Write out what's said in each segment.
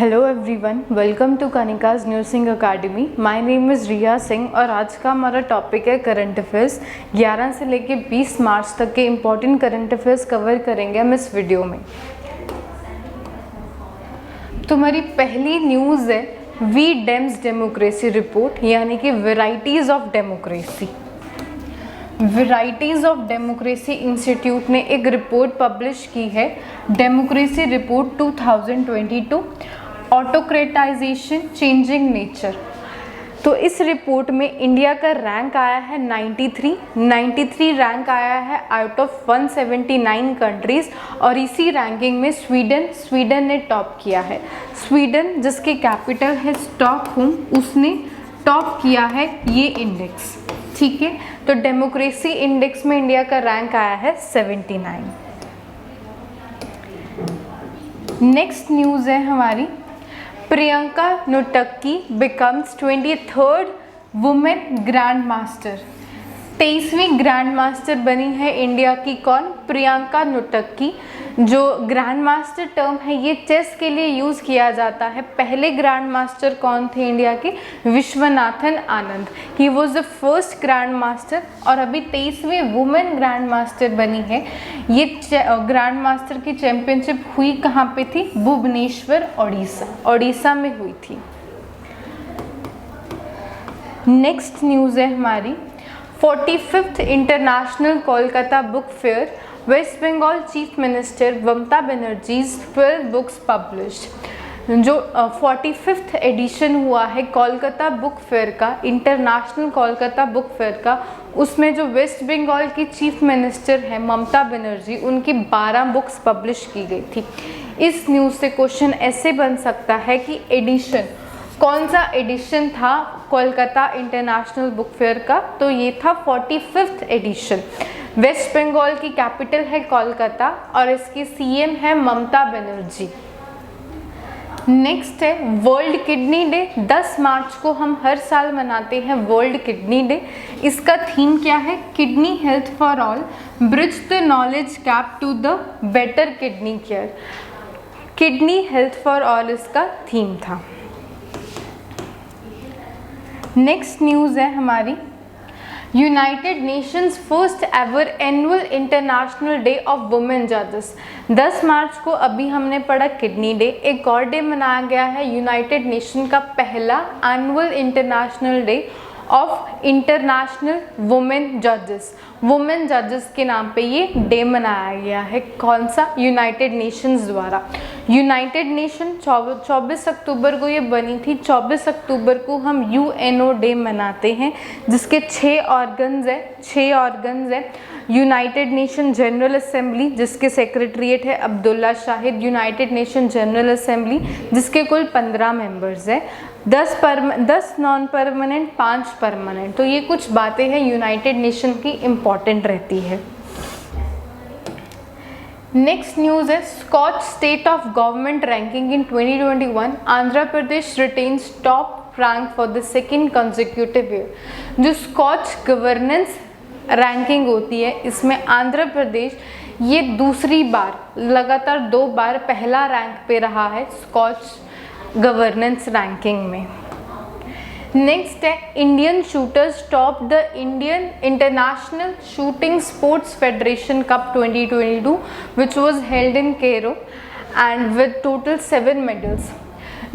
Hello everyone, welcome to Kanika's nursing academy. My name is Riya Singh और आज का हमारा टॉपिक है करंट अफेयर्स। 11 से लेके 20 मार्च तक के इम्पॉर्टेंट करंट अफेयर्स कवर करेंगे हम इस वीडियो में। तो हमारी पहली न्यूज़ है वी डेम्स डेमोक्रेसी रिपोर्ट, यानी कि varieties of democracy. Varieties of democracy institute ने एक रिपोर्ट पब्लिश की है, democracy report 2022, autocratisation changing nature. तो इस रिपोर्ट में इंडिया का रैंक आया है 93 रैंक आया है आउट ऑफ 179 कंट्रीज़। और इसी रैंकिंग में स्वीडन ने टॉप किया है। स्वीडन जिसकी कैपिटल है स्टॉकहोम, उसने टॉप किया है ये इंडेक्स। ठीक है, तो डेमोक्रेसी इंडेक्स में इंडिया का रैंक आया है 79। नेक्स्ट न्यूज़ है हमारी, Priyanka Nutakki becomes 23rd women grandmaster. 23वीं ग्रैंड मास्टर बनी है इंडिया की कौन? प्रियंका नोटक्की। जो ग्रैंड मास्टर टर्म है ये चेस के लिए यूज़ किया जाता है। पहले ग्रैंड मास्टर कौन थे इंडिया के? Viswanathan Anand. He was the first grandmaster और अभी 23वीं वुमेन ग्रैंड मास्टर बनी है। ये ग्रैंड मास्टर की चैम्पियनशिप हुई कहाँ पे थी? भुवनेश्वर, ओडिशा में हुई थी। नेक्स्ट न्यूज़ है हमारी, 45th international Kolkata book fair, West Bengal chief minister Mamata Banerjee's 12 books published. जो 45th एडिशन हुआ है कोलकाता बुक फेयर का, इंटरनेशनल कोलकाता बुक फेयर का, उसमें जो वेस्ट बंगाल की चीफ मिनिस्टर है ममता बनर्जी, उनकी 12 बुक्स पब्लिश की गई थी। इस न्यूज़ से क्वेश्चन ऐसे बन सकता है कि एडिशन, कौन सा एडिशन था कोलकाता इंटरनेशनल बुक फेयर का? तो ये था 45th एडिशन। वेस्ट बंगाल की कैपिटल है कोलकाता और इसकी सीएम है ममता बनर्जी। नेक्स्ट है वर्ल्ड किडनी डे। 10 मार्च को हम हर साल मनाते हैं वर्ल्ड किडनी डे। इसका थीम क्या है? Kidney health for all, bridge the knowledge gap to the better kidney care. Kidney health for all इसका थीम था। नेक्स्ट न्यूज़ है हमारी, United Nations first ever annual International day of Women जजेस। 10 मार्च को अभी हमने पढ़ा किडनी डे, एक और डे मनाया गया है यूनाइटेड नेशन का पहला annual International day of international women जजेस। वुमेन जजेस के नाम पे ये डे मनाया गया है। कौन सा? यूनाइटेड नेशंस द्वारा। यूनाइटेड नेशन 24 अक्टूबर को ये बनी थी। 24 अक्टूबर को हम यूएनओ डे मनाते हैं, जिसके 6 ऑर्गन्स है। यूनाइटेड नेशन जनरल असेंबली, जिसके सेक्रेटरीट है Abdulla Shahid. United nation general assembly जिसके कुल 15 मेंबर्स है, 10 नॉन परमानेंट, 5 परमानेंट। तो ये कुछ बातें हैं यूनाइटेड नेशन की इम्पॉर्टेंट रहती है। नेक्स्ट न्यूज़ है Skoch State of Government ranking in 2021, Andhra Pradesh retains top rank for the second consecutive year. जो स्कॉच गवर्नेंस रैंकिंग होती है, इसमें आंध्र प्रदेश ये दूसरी बार, लगातार 2 बार पहला रैंक पे रहा है स्कॉच गवर्नेंस रैंकिंग में। नेक्स्ट है Indian shooters top the Indian International Shooting Sports Federation cup 2022 which was held in Cairo and with total 7 medals.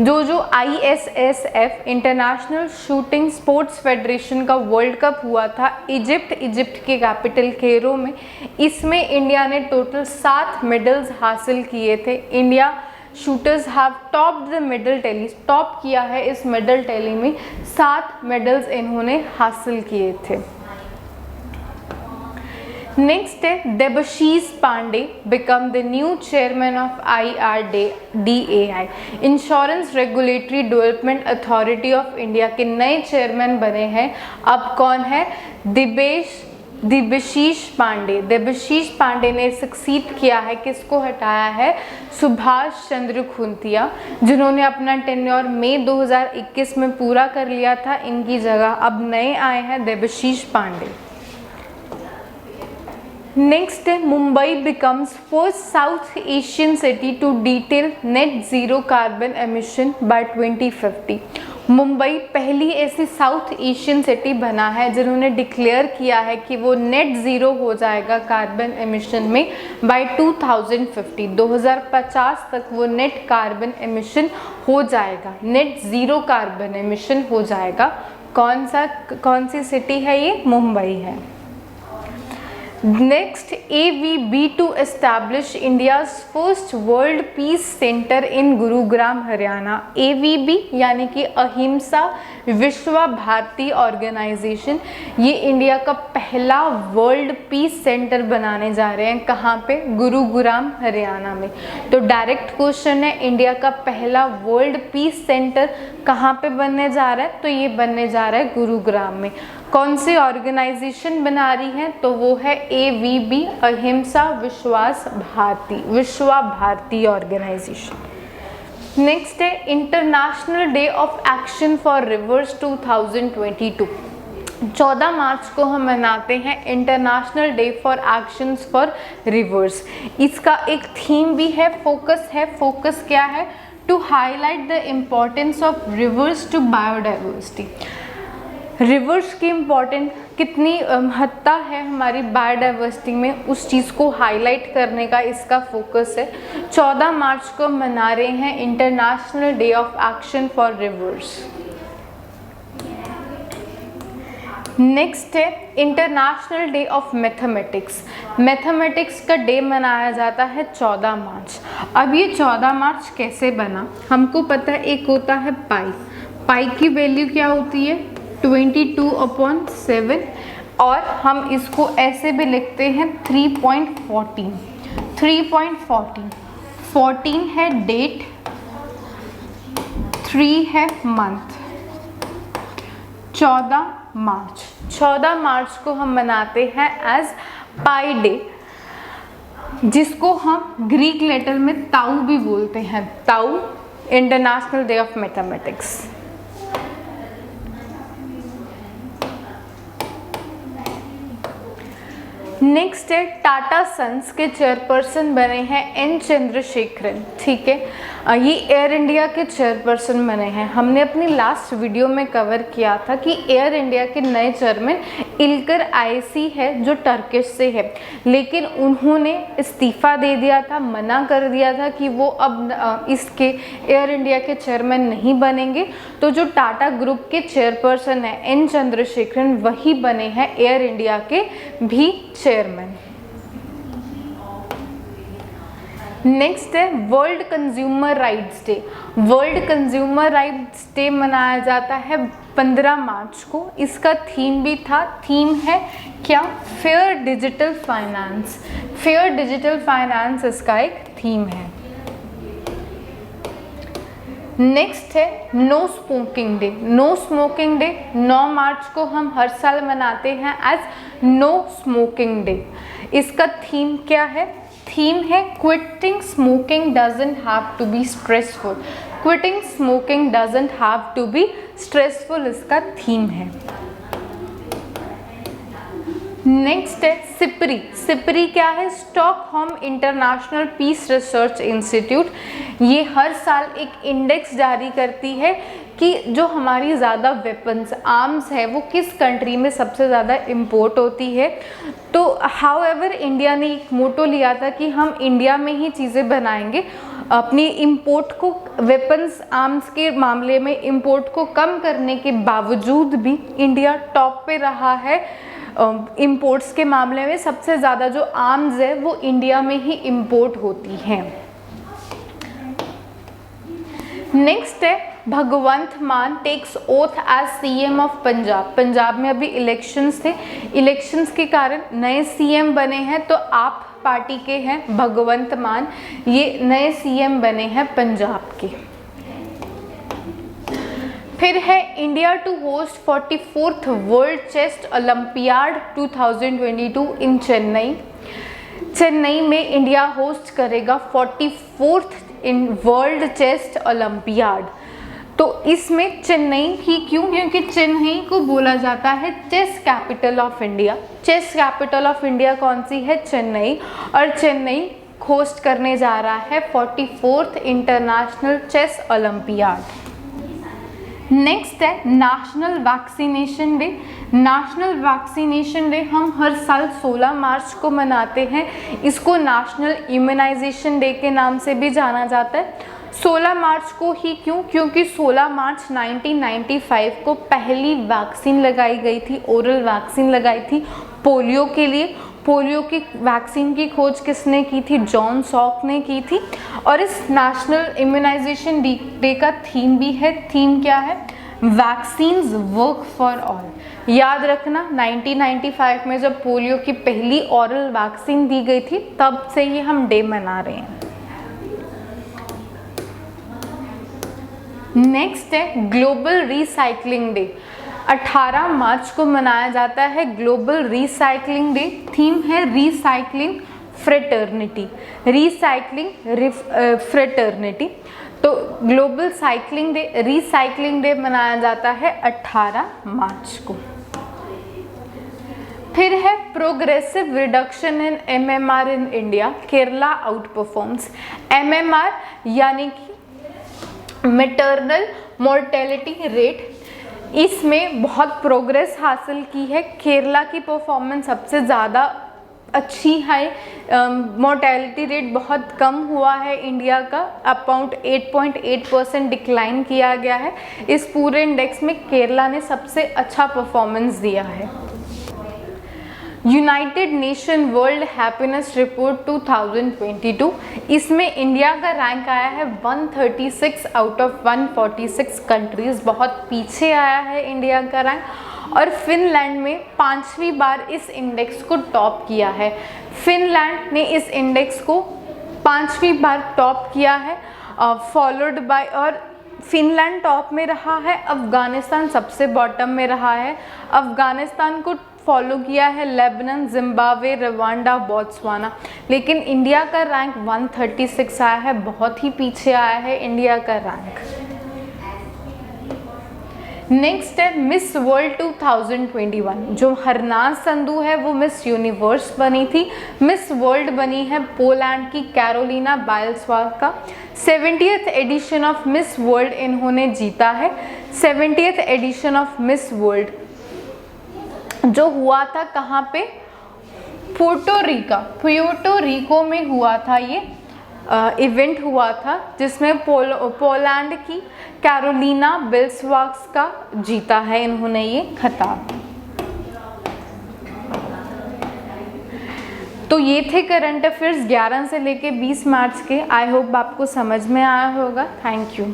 जो ISSF International Shooting Sports Federation का वर्ल्ड कप हुआ था Egypt के capital Cairo में, इसमें India ने total 7 medals हासिल किए थे। India shooters have topped the medal tally, top किया है इस मेडल टैली में, 7 मेडल्स इन्होंने हासिल किए थे। नेक्स्ट है Debashish Pandey become the new chairman of IRDAI, insurance regulatory development authority of India के नए चेयरमैन बने हैं। अब कौन है? देबशीष पांडे। देबशीष पांडे ने सक्सीड किया है, किसको हटाया है? सुभाष चंद्र खुंतिया, जिन्होंने अपना टेन्योर मई 2021 में पूरा कर लिया था। इनकी जगह अब नए आए हैं देबशीष पांडे। नेक्स्ट है Mumbai becomes first South Asian city to detail net zero carbon emission by 2050। Mumbai पहली ऐसी साउथ एशियन सिटी बना है जिन्होंने डिक्लेयर किया है कि वो नेट ज़ीरो हो जाएगा कार्बन एमिशन में बाय 2050। 2050 तक वो नेट कार्बन एमिशन हो जाएगा, नेट ज़ीरो कार्बन एमिशन हो जाएगा। कौन सी सिटी है ये? मुंबई है। Next, AVB to establish India's first world peace centre in Gurugram Haryana. AVB यानी कि अहिंसा विश्व भारती ऑर्गेनाइजेशन, ये इंडिया का पहला वर्ल्ड पीस सेंटर बनाने जा रहे हैं। कहाँ पे? गुरुग्राम हरियाणा में। तो डायरेक्ट क्वेश्चन है, इंडिया का पहला वर्ल्ड पीस सेंटर कहाँ पे बनने जा रहा है? तो ये बनने जा रहा है गुरुग्राम में। कौन सी ऑर्गेनाइजेशन बना रही है? तो वो है AVB, अहिंसा विश्व भारती ऑर्गेनाइजेशन। नेक्स्ट है international day of action for reverse 2022। 14 मार्च को हम मनाते हैं international day for actions for reverse. इसका एक थीम भी है, फोकस है। फोकस क्या है? To highlight the importance of rivers to biodiversity. Rivers की इम्पॉर्टेंट कितनी महत्ता है हमारी बायोडाइवर्सिटी में, उस चीज़ को हाईलाइट करने का इसका फोकस है। 14 मार्च को मना रहे हैं international day of action for rivers. Next है international day of mathematics. Mathematics का डे मनाया जाता है 14 मार्च। अब ये 14 मार्च कैसे बना? हमको पता है, एक होता है पाई। पाई की वैल्यू क्या होती है? 22/7, और हम इसको ऐसे भी लिखते हैं 3.14। 14 है डेट, 3 है मंथ। 14 मार्च को हम मनाते हैं एज पाई डे, जिसको हम ग्रीक लेटर में ताऊ भी बोलते हैं। ताऊ, international day of mathematics. Next है टाटा सन्स के चेयरपर्सन बने हैं एन चंद्रशेखरन। ठीक है, ये एयर इंडिया के चेयरपर्सन बने हैं। हमने अपनी लास्ट वीडियो में कवर किया था कि एयर इंडिया के नए चेयरमैन इल्कर आयसी है, जो टर्किश से है, लेकिन उन्होंने इस्तीफ़ा दे दिया था, मना कर दिया था कि वो अब इसके एयर इंडिया के चेयरमैन नहीं बनेंगे। तो जो टाटा ग्रुप के चेयरपर्सन है एन चंद्रशेखरन, वही बने हैं एयर इंडिया के भी चेयरमैन। नेक्स्ट है world consumer rights day. World consumer rights day मनाया जाता है 15 मार्च को। इसका थीम भी था, थीम है क्या? Fair digital finance. Fair digital finance इसका एक थीम है। नेक्स्ट है no smoking day. No smoking day 9 मार्च को हम हर साल मनाते हैं एज नो स्मोकिंग डे। इसका थीम क्या है? थीम है quitting smoking doesn't have to be stressful. Quitting smoking doesn't have to be stressful, इसका थीम है। नेक्स्ट है सिपरी। सिपरी क्या है? Stockholm International Peace Research Institute. ये हर साल एक इंडेक्स जारी करती है कि जो हमारी ज़्यादा वेपन्स, आर्म्स है, वो किस कंट्री में सबसे ज़्यादा इंपोर्ट होती है। तो हाउएवर इंडिया ने एक मोटो लिया था कि हम इंडिया में ही चीज़ें बनाएंगे। अपनी इंपोर्ट को, वेपन्स आर्म्स के मामले में इंपोर्ट को कम करने के बावजूद भी इंडिया टॉप पे रहा है। इंपोर्ट्स के मामले में सबसे ज़्यादा जो आर्म्स है वो इंडिया में ही इंपोर्ट होती हैं। नेक्स्ट है Bhagwant Mann takes oath as CM of Punjab. Punjab में अभी इलेक्शंस थे, इलेक्शंस के कारण नए CM बने हैं। तो आप पार्टी के हैं भगवंत मान, ये नए CM बने हैं पंजाब के। फिर है India to host 44th world chess Olympiad 2022 in Chennai. Chennai में इंडिया होस्ट करेगा 44th in world chess olympiad. तो इसमें चेन्नई ही क्यों? क्योंकि चेन्नई को बोला जाता है chess capital of India. Chess capital of India कौन सी है? चेन्नई। और चेन्नई होस्ट करने जा रहा है 44th international chess olympiad. Next है national vaccination day. National vaccination day हम हर साल 16 मार्च को मनाते हैं। इसको नेशनल इम्यूनाइजेशन डे के नाम से भी जाना जाता है। 16 मार्च को ही क्यों? क्योंकि 16 मार्च 1995 को पहली वैक्सीन लगाई गई थी, ओरल वैक्सीन लगाई थी पोलियो के लिए। पोलियो की वैक्सीन की खोज किसने की थी? जॉन सॉक ने की थी। और इस नेशनल इम्यूनाइजेशन डे का थीम भी है। थीम क्या है? Vaccines work for all. याद रखना 1995 में जब पोलियो की पहली ओरल वैक्सीन दी गई थी, तब से ये हम डे मना रहे हैं। नेक्स्ट है ग्लोबल रिसाइकलिंग डे। 18 मार्च को मनाया जाता है ग्लोबल रिसाइकलिंग डे। थीम है रिसाइकलिंग फ्रेटर्निटी। Recycling fraternity. तो global cycling day, recycling day मनाया जाता है 18 मार्च को। फिर है progressive reduction in MMR in India. Kerala outperforms. MMR यानी कि मैटरनल मोर्टेलिटी रेट, इसमें बहुत प्रोग्रेस हासिल की है। केरला की परफॉर्मेंस सबसे ज़्यादा अच्छी है। मोर्टेलिटी रेट बहुत कम हुआ है इंडिया का, अबाउट 8.8% डिक्लाइन किया गया है। इस पूरे इंडेक्स में केरला ने सबसे अच्छा परफॉर्मेंस दिया है। United nation world happiness report 2022, इसमें इंडिया का रैंक आया है 136 आउट ऑफ 146 कंट्रीज़। बहुत पीछे आया है इंडिया का रैंक। और फिनलैंड में 5वीं बार इस इंडेक्स को टॉप किया है। फिनलैंड ने इस इंडेक्स को 5वीं बार टॉप किया है, फॉलोड बाय, और फिनलैंड टॉप में रहा है, अफ़गानिस्तान सबसे बॉटम में रहा है। अफ़गानिस्तान को फॉलो किया है लेबनान, जिम्बाब्वे, रवांडा, बोत्सवाना। लेकिन इंडिया का रैंक 136 आया है, बहुत ही पीछे आया है इंडिया का रैंक। नेक्स्ट है मिस वर्ल्ड 2021। जो हरनाज संधू है वो मिस यूनिवर्स बनी थी। मिस वर्ल्ड बनी है पोलैंड की Karolina Bielawska. 70th edition of Miss World इन्होंने जीता है। 70th edition of Miss world जो हुआ था कहाँ पे? प्यूर्टो रिको में हुआ था। ये इवेंट हुआ था जिसमें पोलैंड की कैरोलिना बाइल्सवाका जीता है इन्होंने ये खिताब। तो ये थे करंट अफेयर्स 11 से लेके 20 मार्च के। आई होप आपको समझ में आया होगा। Thank you.